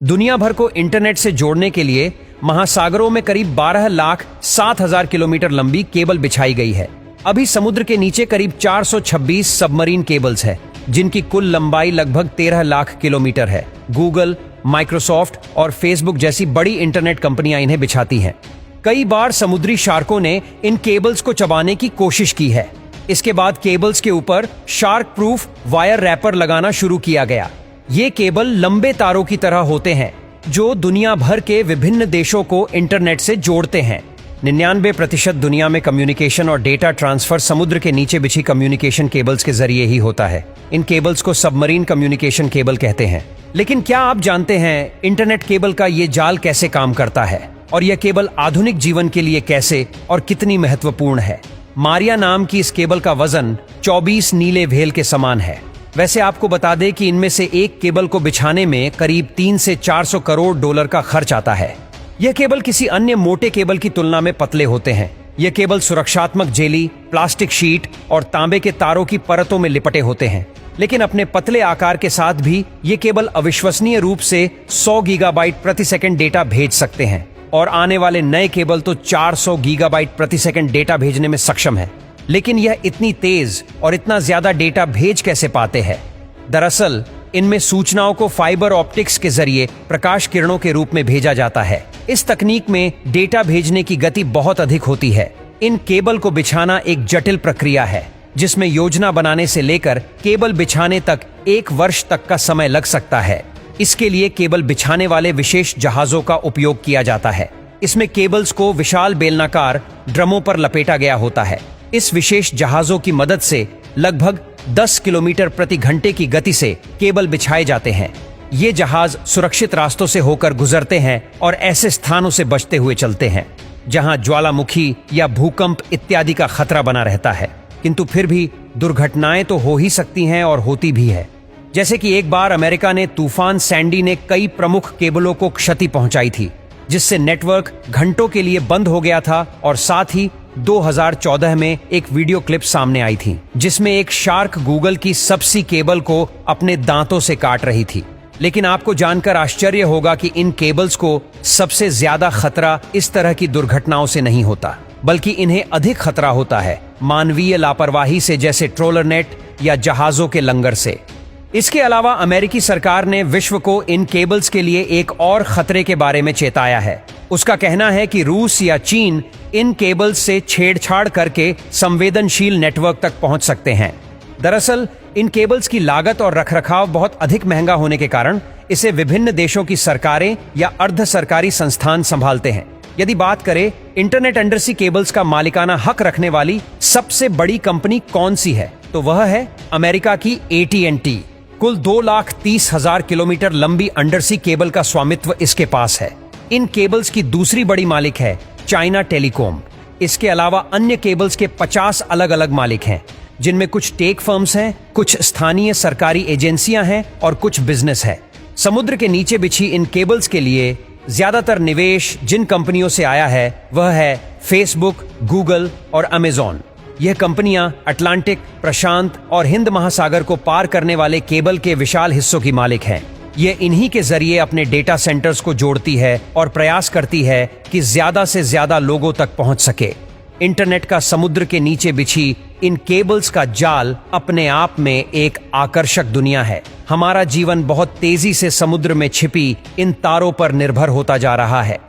दुनिया भर को इंटरनेट से जोड़ने के लिए महासागरों में करीब 12,07,000 किलोमीटर लंबी केबल बिछाई गई है। अभी समुद्र के नीचे करीब 426 सबमरीन केबल्स है, जिनकी कुल लंबाई लगभग 13 लाख किलोमीटर है। गूगल, माइक्रोसॉफ्ट और फेसबुक जैसी बड़ी इंटरनेट कंपनियां इन्हें बिछाती हैं। कई बार समुद्री शार्कों ने इन केबल्स को चबाने की कोशिश की है। इसके बाद केबल्स के ऊपर शार्क प्रूफ वायर रैपर लगाना शुरू किया गया। ये केबल लंबे तारों की तरह होते हैं जो दुनिया भर के विभिन्न देशों को इंटरनेट से जोड़ते हैं। 99% दुनिया में कम्युनिकेशन और डेटा ट्रांसफर समुद्र के नीचे बिछी कम्युनिकेशन केबल्स के जरिए ही होता है। इन केबल्स को सबमरीन कम्युनिकेशन केबल कहते हैं। लेकिन क्या आप जानते हैं इंटरनेट केबल का ये जाल कैसे काम करता है और यह केबल आधुनिक जीवन के लिए कैसे और कितनी महत्वपूर्ण है? मारिया नाम की इस केबल का वजन 24 नीले व्हेल के समान है। वैसे आपको बता दें कि इनमें से एक केबल को बिछाने में करीब 3 से 400 करोड़ डॉलर का खर्च आता है। यह केबल किसी अन्य मोटे केबल की तुलना में पतले होते हैं। यह केबल सुरक्षात्मक जेली, प्लास्टिक शीट और तांबे के तारों की परतों में लिपटे होते हैं। लेकिन अपने पतले आकार के साथ भी ये केबल अविश्वसनीय रूप से 100 गीगाबाइट प्रति सेकंड डेटा भेज सकते हैं और आने वाले नए केबल तो 400 गीगाबाइट प्रति सेकंड डेटा भेजने में सक्षम है। लेकिन यह इतनी तेज और इतना ज्यादा डेटा भेज कैसे पाते हैं? दरअसल इनमें सूचनाओं को फाइबर ऑप्टिक्स के जरिए प्रकाश किरणों के रूप में भेजा जाता है। इस तकनीक में डेटा भेजने की गति बहुत अधिक होती है। इन केबल को बिछाना एक जटिल प्रक्रिया है, जिसमें योजना बनाने से लेकर केबल बिछाने तक 1 वर्ष तक का समय लग सकता है। इसके लिए केबल बिछाने वाले विशेष जहाजों का उपयोग किया जाता है। इसमें केबल्स को विशाल बेलनाकार ड्रमों पर लपेटा गया होता है। इस विशेष जहाजों की मदद से लगभग 10 किलोमीटर प्रति घंटे की गति से केबल बिछाए जाते हैं। ये जहाज सुरक्षित रास्तों से होकर गुजरते हैं और ऐसे स्थानों से बचते हुए चलते हैं जहां ज्वालामुखी या भूकंप इत्यादि का खतरा बना रहता है। किंतु फिर भी दुर्घटनाएं तो हो ही सकती हैं और होती भी है। जैसे कि एक बार अमेरिका ने तूफान सैंडी ने कई प्रमुख केबलों को क्षति पहुंचाई थी, जिससे नेटवर्क घंटों के लिए बंद हो गया था। और साथ ही 2014 में एक वीडियो क्लिप सामने आई थी जिसमें एक शार्क गूगल की सबसी केबल को अपने दांतों से काट रही थी। लेकिन आपको जानकर आश्चर्य होगा कि इन केबल्स को सबसे ज्यादा खतरा इस तरह की दुर्घटनाओं से नहीं होता, बल्कि इन्हें अधिक खतरा होता है मानवीय लापरवाही से, जैसे ट्रोलर नेट या जहाजों के लंगर से। इसके अलावा अमेरिकी सरकार ने विश्व को इन केबल्स के लिए एक और खतरे के बारे में चेताया है। उसका कहना है कि रूस या चीन इन केबल्स से छेड़छाड़ करके संवेदनशील नेटवर्क तक पहुंच सकते हैं। दरअसल इन केबल्स की लागत और रखरखाव बहुत अधिक महंगा होने के कारण इसे विभिन्न देशों की सरकारें या अर्ध सरकारी संस्थान संभालते हैं। यदि बात करें इंटरनेट अंडरसी केबल्स का मालिकाना हक रखने वाली सबसे बड़ी कंपनी कौन सी है, तो वह है अमेरिका की AT&T। कुल 2,30,000 किलोमीटर लंबी अंडरसी केबल का स्वामित्व इसके पास है। इन केबल्स की दूसरी बड़ी मालिक है चाइना टेलीकॉम। इसके अलावा अन्य केबल्स के 50 अलग अलग मालिक हैं, जिनमें कुछ टेक फर्म्स हैं, कुछ स्थानीय सरकारी एजेंसियां हैं और कुछ बिजनेस है। समुद्र के नीचे बिछी इन केबल्स के लिए ज्यादातर निवेश जिन कंपनियों से आया है वह है फेसबुक, गूगल और अमेजॉन। यह कंपनियां अटलांटिक, प्रशांत और हिंद महासागर को पार करने वाले केबल के विशाल हिस्सों की मालिक हैं। यह इन्हीं के जरिए अपने डेटा सेंटर्स को जोड़ती है और प्रयास करती है कि ज्यादा से ज्यादा लोगों तक पहुंच सके। इंटरनेट का समुद्र के नीचे बिछी इन केबल्स का जाल अपने आप में एक आकर्षक दुनिया है। हमारा जीवन बहुत तेजी से समुद्र में छिपी इन तारों पर निर्भर होता जा रहा है।